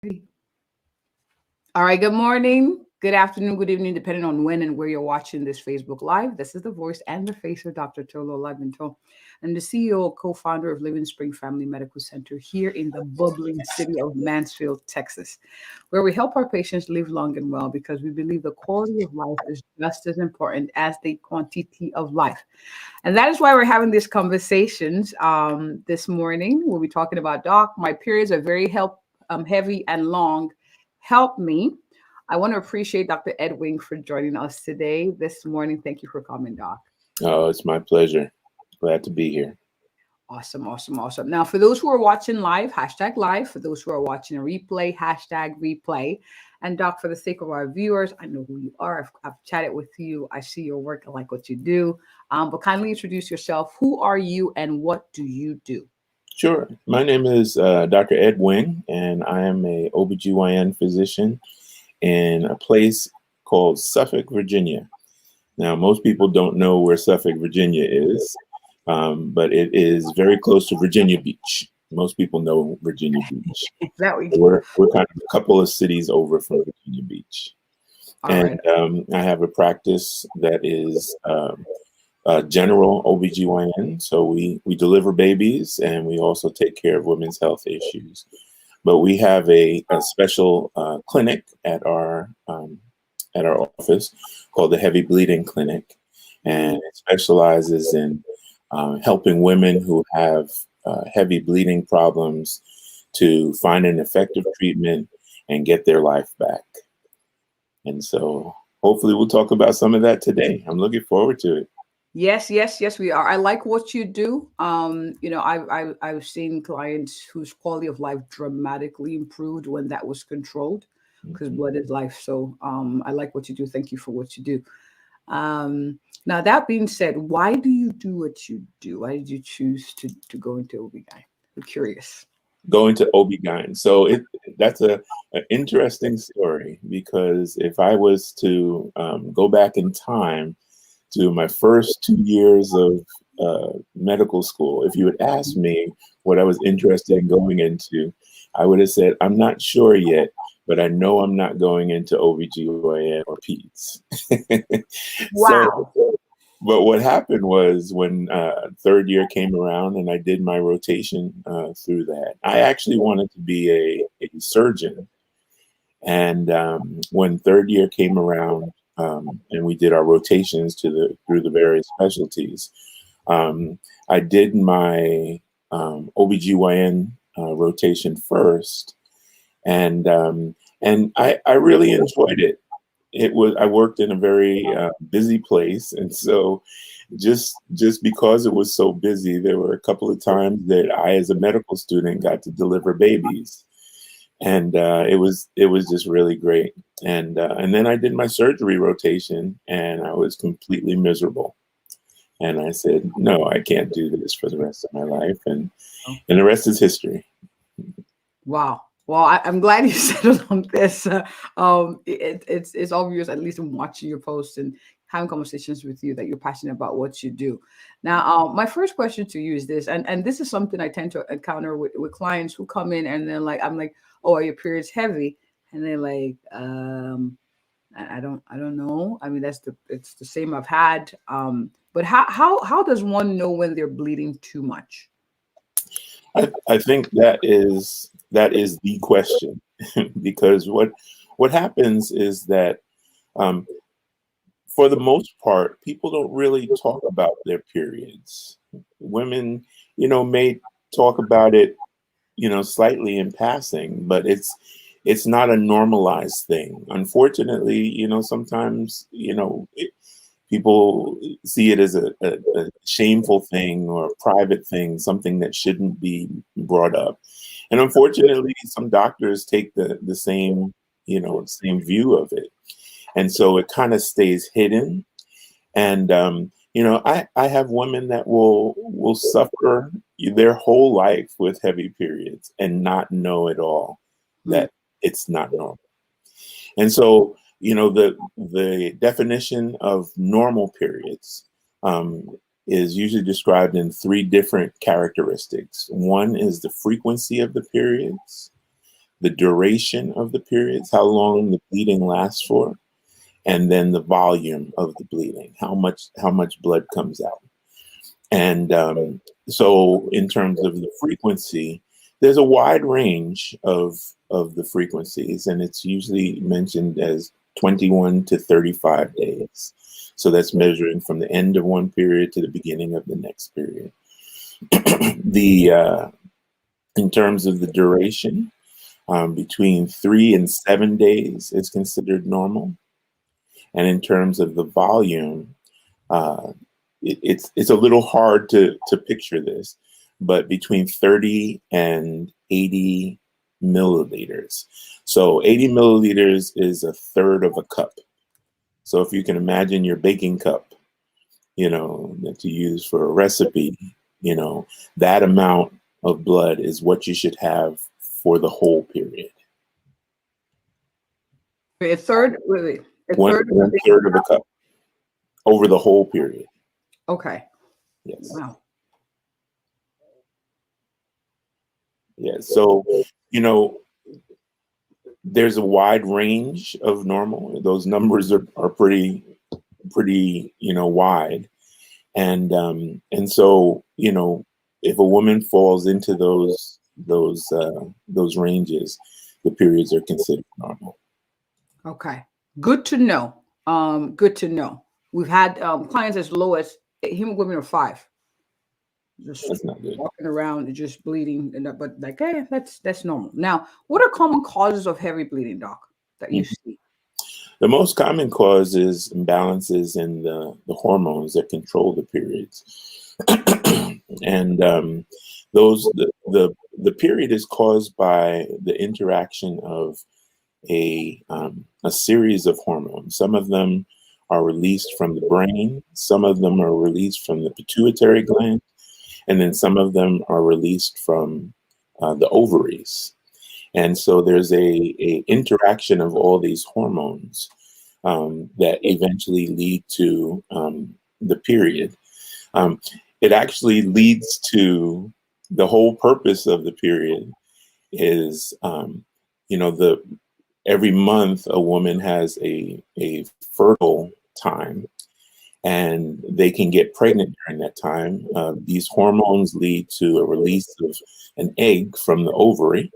All right, good morning, good afternoon, good evening, depending on when and where you're watching this Facebook Live. This is the voice and the face of Dr. Olabintan. I'm the CEO, co-founder of Livingspring Family Medical Center here in the bubbling city of Mansfield, Texas, where we help our patients live long and well because we believe the quality of life is just as important as the quantity of life. And that is why we're having these conversations this morning. We'll be talking about, Doc, my periods are very heavy and long. Help me. I want to appreciate Dr. Ed Wing for joining us today, this morning. Thank you for coming, Doc. Oh, it's my pleasure. Glad to be here. Awesome, awesome, awesome. Now, for those who are watching live, hashtag live. For those who are watching a replay, hashtag replay. And Doc, for the sake of our viewers, I know who you are. I've chatted with you. I see your work. I like what you do. But kindly introduce yourself. Who are you and what do you do? Sure. My name is Dr. Ed Wing, and I am a OBGYN physician in a place called Suffolk, Virginia. Now, most people don't know where Suffolk, Virginia is, but it is very close to Virginia Beach. Most people know Virginia Beach. We're kind of a couple of cities over from Virginia Beach. And I have a practice that is general OBGYN. So we deliver babies and we also take care of women's health issues. But we have a special clinic at our office called the Heavy Bleeding Clinic. And it specializes in helping women who have heavy bleeding problems to find an effective treatment and get their life back. And so hopefully we'll talk about some of that today. I'm looking forward to it. Yes, we are. I like what you do. I've seen clients whose quality of life dramatically improved when that was controlled, because blood is life. So I like what you do. Thank you for what you do. Now, that being said, why do you do what you do? Why did you choose to go into OB-GYN? I'm curious. Go into OB-GYN. So that's an interesting story, because if I was to go back in time to my first 2 years of medical school, if you had asked me what I was interested in going into, I would have said, I'm not sure yet, but I know I'm not going into OBGYN or peds. Wow. But what happened was when third year came around and I did my rotation through that, I actually wanted to be a surgeon. And when third year came around and we did our rotations through the various specialties, I did my OBGYN rotation first. And I really enjoyed it. I worked in a very busy place. And so just because it was so busy, there were a couple of times that I, as a medical student, got to deliver babies. And it was just really great. And then I did my surgery rotation and I was completely miserable. And I said, no, I can't do this for the rest of my life. And the rest is history. Wow. Well, I'm glad you settled on this. It's obvious, at least in watching your posts and having conversations with you, that you're passionate about what you do. Now, my first question to you is this, and this is something I tend to encounter with clients who come in and then I'm like, oh, are your periods heavy? And they're like, I don't know. I mean, it's the same I've had. But how does one know when they're bleeding too much? I think that is the question, because what happens is that for the most part, people don't really talk about their periods. Women, may talk about it, slightly in passing, but it's not a normalized thing. Unfortunately, sometimes, people see it as a shameful thing or a private thing, something that shouldn't be brought up. And unfortunately, some doctors take the same view of it. And so it kind of stays hidden. And, I have women that will suffer their whole life with heavy periods and not know at all that it's not normal. And so, the definition of normal periods is usually described in 3 different characteristics. One is the frequency of the periods. the duration of the periods, how long the bleeding lasts for, and then the volume of the bleeding, how much blood comes out. And so in terms of the frequency, there's a wide range of the frequencies, and it's usually mentioned as 21 to 35 days. So that's measuring from the end of one period to the beginning of the next period. In terms of the duration, between 3 and 7 days is considered normal. And in terms of the volume, it's a little hard to picture this, but between 30 and 80 milliliters. So 80 milliliters is a third of a cup. So if you can imagine your baking cup, that you use for a recipe, that amount of blood is what you should have for the whole period. A third, wait. One third of a cup over the whole period. Okay. Yes. Wow. Yeah. So, there's a wide range of normal. Those numbers are pretty, wide. And so, if a woman falls into those ranges, the periods are considered normal. Okay. Good to know. Good to know. We've had clients as low as hemoglobin of 5. Just That's not good. Walking around and just bleeding, but like, hey, that's normal. Now, what are common causes of heavy bleeding, doc, that you see? The most common cause is imbalances in the hormones that control the periods, and the period is caused by the interaction of a series of hormones. Some of them are released from the brain, some of them are released from the pituitary gland, and then some of them are released from the ovaries. And so there's a interaction of all these hormones that eventually lead to the period. It actually leads to the whole purpose of the period is, every month a woman has a fertile time, and they can get pregnant during that time. These hormones lead to a release of an egg from the ovary.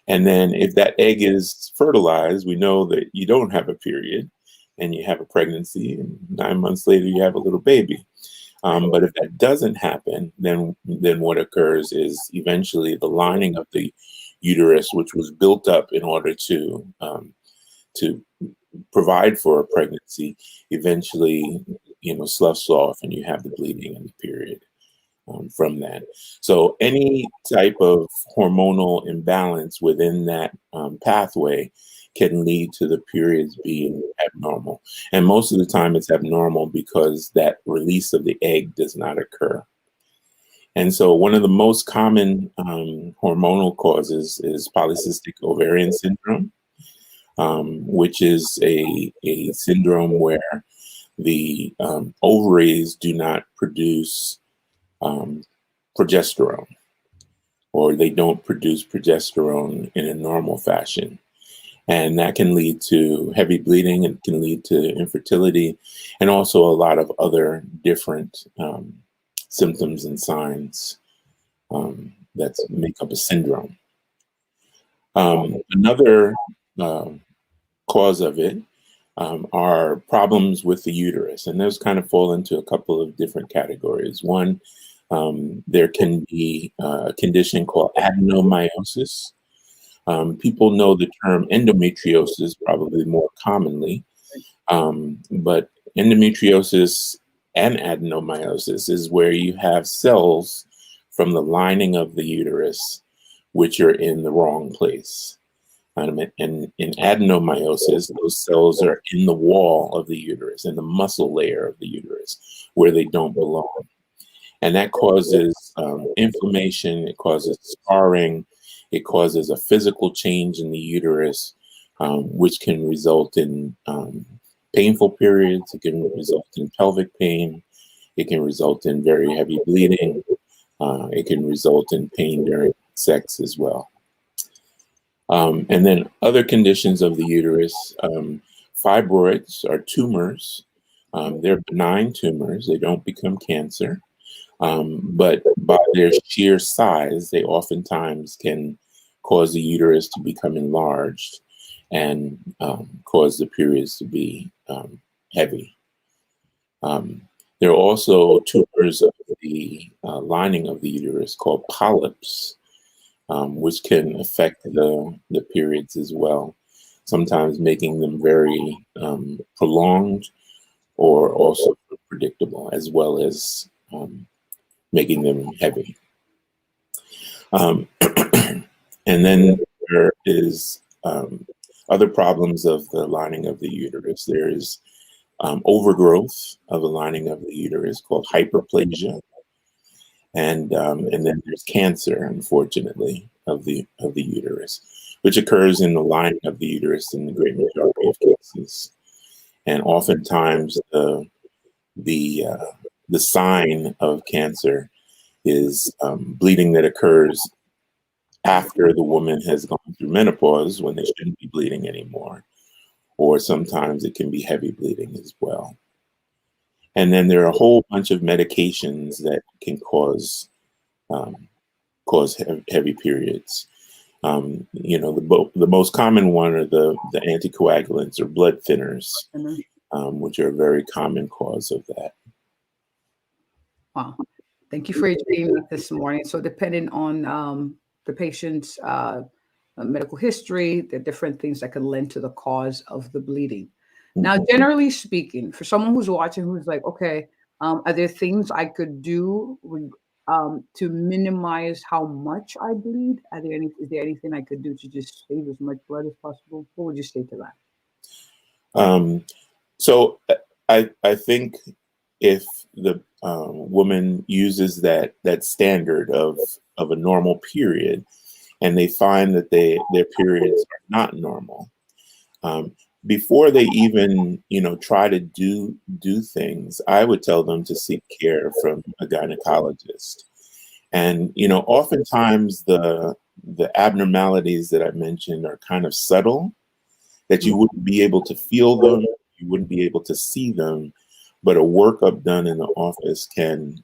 And then if that egg is fertilized, we know that you don't have a period and you have a pregnancy, and 9 months later you have a little baby. But if that doesn't happen, then what occurs is eventually the lining of the uterus, which was built up in order to provide for a pregnancy, eventually, sloughs off, and you have the bleeding and the period from that. So any type of hormonal imbalance within that pathway can lead to the periods being abnormal. And most of the time it's abnormal because that release of the egg does not occur. And so one of the most common hormonal causes is polycystic ovarian syndrome, which is a syndrome where the ovaries do not produce progesterone, or they don't produce progesterone in a normal fashion. And that can lead to heavy bleeding, and can lead to infertility, and also a lot of other different symptoms and signs that make up a syndrome. Another cause of it are problems with the uterus, and those kind of fall into a couple of different categories. One, there can be a condition called adenomyosis. People know the term endometriosis probably more commonly, but endometriosis and adenomyosis is where you have cells from the lining of the uterus which are in the wrong place. And in adenomyosis, those cells are in the wall of the uterus, in the muscle layer of the uterus, where they don't belong. And that causes inflammation, it causes scarring, it causes a physical change in the uterus, which can result in painful periods, it can result in pelvic pain, it can result in very heavy bleeding, it can result in pain during sex as well. And then other conditions of the uterus, fibroids are tumors. They're benign tumors. They don't become cancer. But by their sheer size, they oftentimes can cause the uterus to become enlarged and cause the periods to be heavy. There are also tumors of the lining of the uterus called polyps, which can affect the periods as well, sometimes making them very prolonged or also predictable, as well as making them heavy. And then there is other problems of the lining of the uterus. There is overgrowth of the lining of the uterus called hyperplasia, and then there's cancer, unfortunately, of the uterus, which occurs in the lining of the uterus in the great majority of cases, and oftentimes the sign of cancer is bleeding that occurs after the woman has gone through menopause when they shouldn't be bleeding anymore, or sometimes it can be heavy bleeding as well. And then there are a whole bunch of medications that can cause heavy periods. The most common one are the anticoagulants or blood thinners, which are a very common cause of that. Wow. Thank you for explaining that this morning. So depending on the patient's medical history, there are different things that can lend to the cause of the bleeding. Now, generally speaking, for someone who's watching, who's like, okay, are there things I could do to minimize how much I bleed? Is there anything I could do to just save as much blood as possible? What would you say to that? So I think if the woman uses that standard of a normal period, and they find that their periods are not normal, before they even try to do things, I would tell them to seek care from a gynecologist. And oftentimes the abnormalities that I mentioned are kind of subtle, that you wouldn't be able to feel them, you wouldn't be able to see them, but a workup done in the office can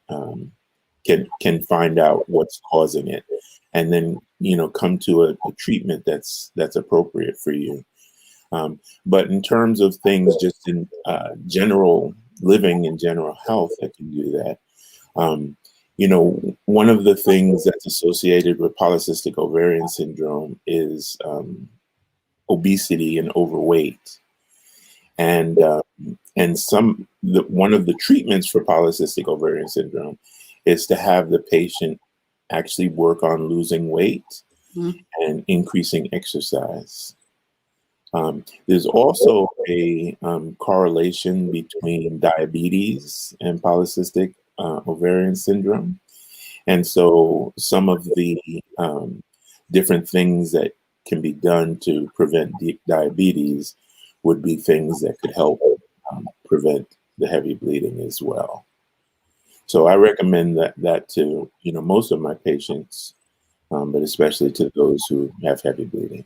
find out what's causing it, and then come to a treatment that's appropriate for you. But in terms of things just in general living and general health that can do that, one of the things that's associated with polycystic ovarian syndrome is obesity and overweight. And one of the treatments for polycystic ovarian syndrome is to have the patient actually work on losing weight and increasing exercise. There's also a correlation between diabetes and polycystic ovarian syndrome. And so some of the different things that can be done to prevent diabetes would be things that could help prevent the heavy bleeding as well. So I recommend that to most of my patients, but especially to those who have heavy bleeding.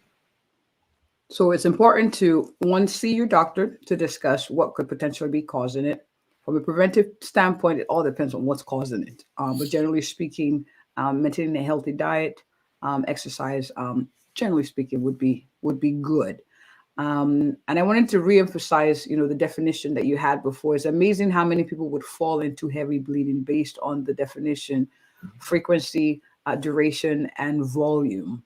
So it's important to, one, see your doctor to discuss what could potentially be causing it. From a preventive standpoint, it all depends on what's causing it. But generally speaking, maintaining a healthy diet, exercise, generally speaking, would be good. And I wanted to reemphasize, the definition that you had before. It's amazing how many people would fall into heavy bleeding based on the definition, frequency, duration, and volume.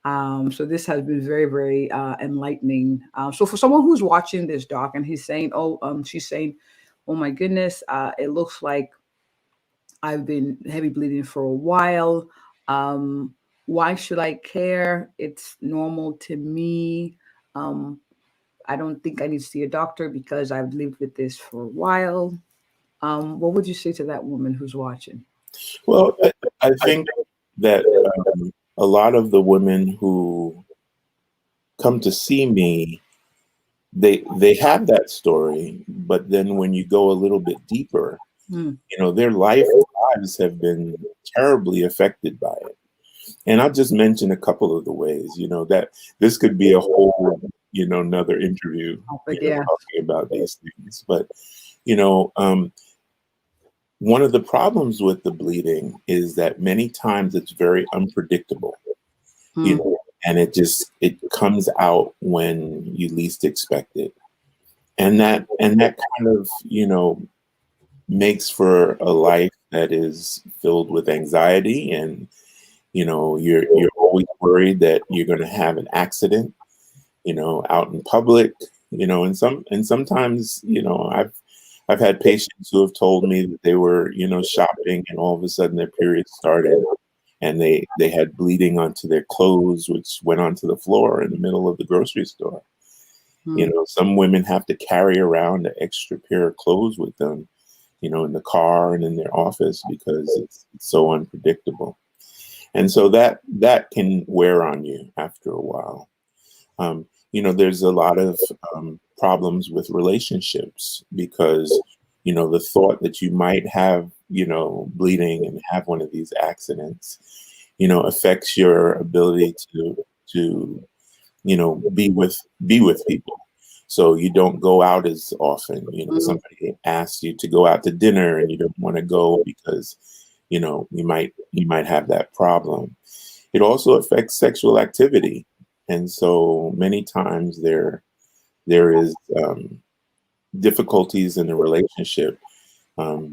So this has been very, very enlightening. So for someone who's watching this, doc, and she's saying, oh my goodness, it looks like I've been heavy bleeding for a while. Why should I care? It's normal to me. I don't think I need to see a doctor because I've lived with this for a while. What would you say to that woman who's watching? Well, I think that a lot of the women who come to see me, they have that story, but then when you go a little bit deeper, their lives have been terribly affected by it. And I'll just mention a couple of the ways, that this could be a whole, another interview, But yeah. talking about these things. But, you know, um, one of the problems with the bleeding is that many times it's very unpredictable, Mm. and it comes out when you least expect it. And that kind of, makes for a life that is filled with anxiety, and you're always worried that you're going to have an accident, out in public, and sometimes, I've had patients who have told me that they were, shopping, and all of a sudden their period started, and they had bleeding onto their clothes, which went onto the floor in the middle of the grocery store. Mm. Some women have to carry around an extra pair of clothes with them, in the car and in their office, because it's so unpredictable. And so that can wear on you after a while. There's a lot of problems with relationships, because, the thought that you might have, bleeding and have one of these accidents, affects your ability to be with people. So you don't go out as often. Somebody asks you to go out to dinner and you don't want to go because, you might have that problem. It also affects sexual activity. And so many times there is difficulties in the relationship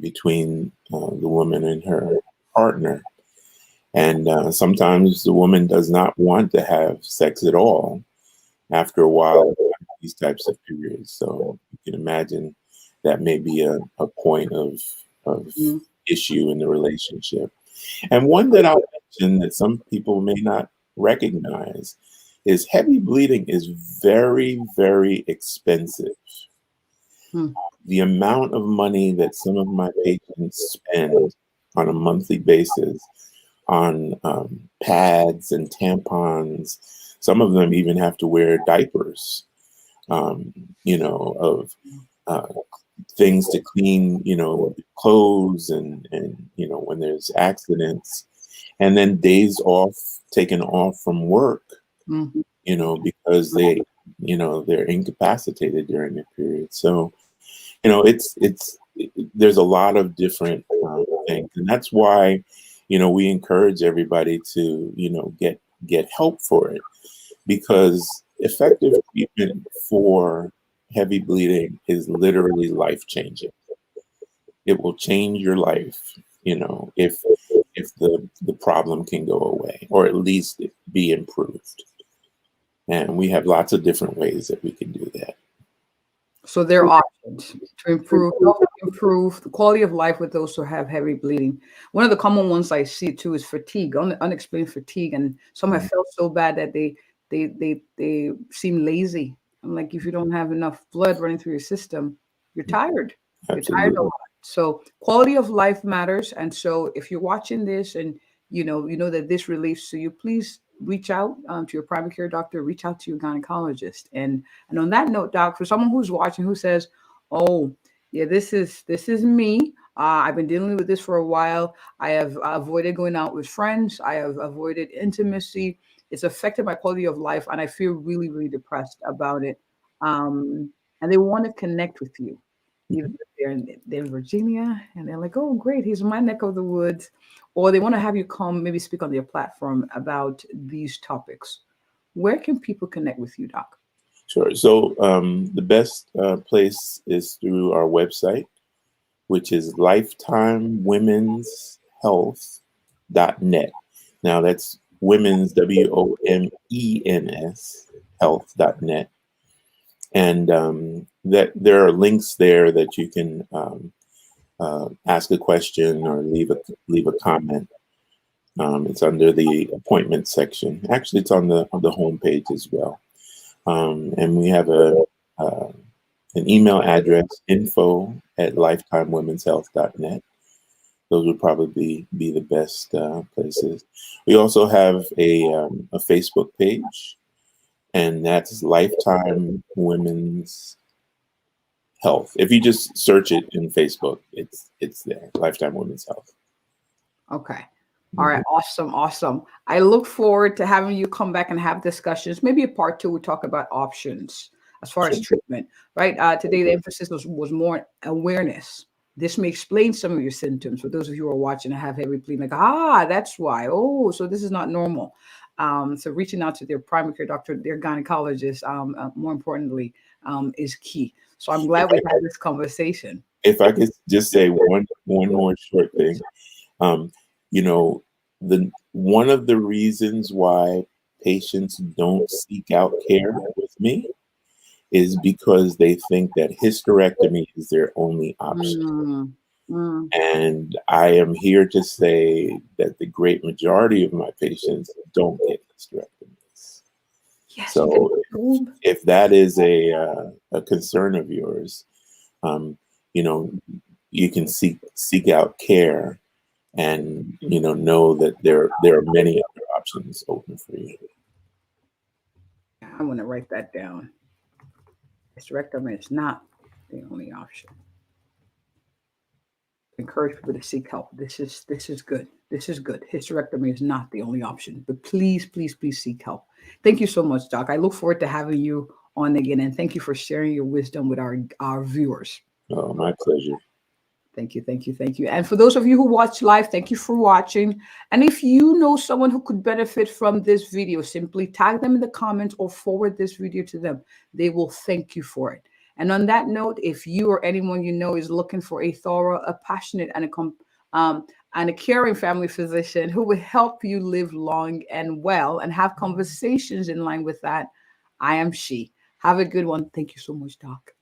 between the woman and her partner. And sometimes the woman does not want to have sex at all after a while of these types of periods. So you can imagine that may be a point of Mm. issue in the relationship. And one that I'll mention that some people may not recognize is heavy bleeding is very, very expensive. Mm. The amount of money that some of my patients spend on a monthly basis on pads and tampons. Some of them even have to wear diapers, of things to clean, clothes, and when there's accidents, and then days off taken off from work, Mm. because they're incapacitated during the period. So, there's a lot of different things, and that's why, we encourage everybody to, get help for it, because effective treatment for heavy bleeding is literally life changing. It will change your life, if the problem can go away, or at least be improved. And we have lots of different ways that we can do that. So there are options to improve the quality of life with those who have heavy bleeding. One of the common ones I see too is fatigue, unexplained fatigue, and some have felt so bad that they seem lazy. I'm like, if you don't have enough blood running through your system, you're tired. You're tired a Absolutely. lot. So quality of life matters. And so if you're watching this and you know that this relates to you, please reach out to your primary care doctor, reach out to your gynecologist. And on that note, doc, for someone who's watching who says, "Oh, yeah, this is me. I've been dealing with this for a while. I have avoided going out with friends. I have avoided intimacy. It's affected my quality of life, and I feel really, really depressed about it." And they want to connect with you. Either they're in Virginia, and they're like, "Oh, great, he's in my neck of the woods," or they want to have you come, maybe speak on their platform about these topics. Where can people connect with you, doc? Sure. So the best place is through our website, which is lifetimewomenshealth.net. Now that's women's, WOMENS, health.net. And that there are links there that you can ask a question or leave a comment. It's under the appointment section. Actually, it's on the homepage as well. And we have an email address, info@lifetimewomenshealth.net. Those would probably be the best places. We also have a Facebook page, and that's Lifetime Women's Health. If you just search it in Facebook, it's there, Lifetime Women's Health. Okay. All right, awesome, awesome. I look forward to having you come back and have discussions. Maybe a part two, we talk about options as far as Sure. treatment, right? Today, the emphasis was more awareness. This may explain some of your symptoms. For those of you who are watching and have heavy bleeding, like, that's why. Oh, so this is not normal. So reaching out to their primary care doctor, their gynecologist, more importantly, is key. So I'm glad we had this conversation. If I could just say one more short thing, you know, one of the reasons why patients don't seek out care with me is because they think that hysterectomy is their only option. Mm, mm. And I am here to say that the great majority of my patients don't get hysterectomies. Yes, you So can. if that is a concern of yours, you know, you can seek out care and know that there are many other options open for you. I want to write that down. Hysterectomy is not the only option. Encourage people to seek help. This is good. This is good. Hysterectomy is not the only option, but please, please, please seek help. Thank you so much, Doc. I look forward to having you on again, and thank you for sharing your wisdom with our viewers. Oh, my pleasure. Thank you, thank you, thank you. And for those of you who watch live, thank you for watching. And if you know someone who could benefit from this video, simply tag them in the comments or forward this video to them. They will thank you for it. And on that note, if you or anyone you know is looking for a thorough, a passionate, and a caring family physician who will help you live long and well and have conversations in line with that, I am she. Have a good one. Thank you so much, Doc.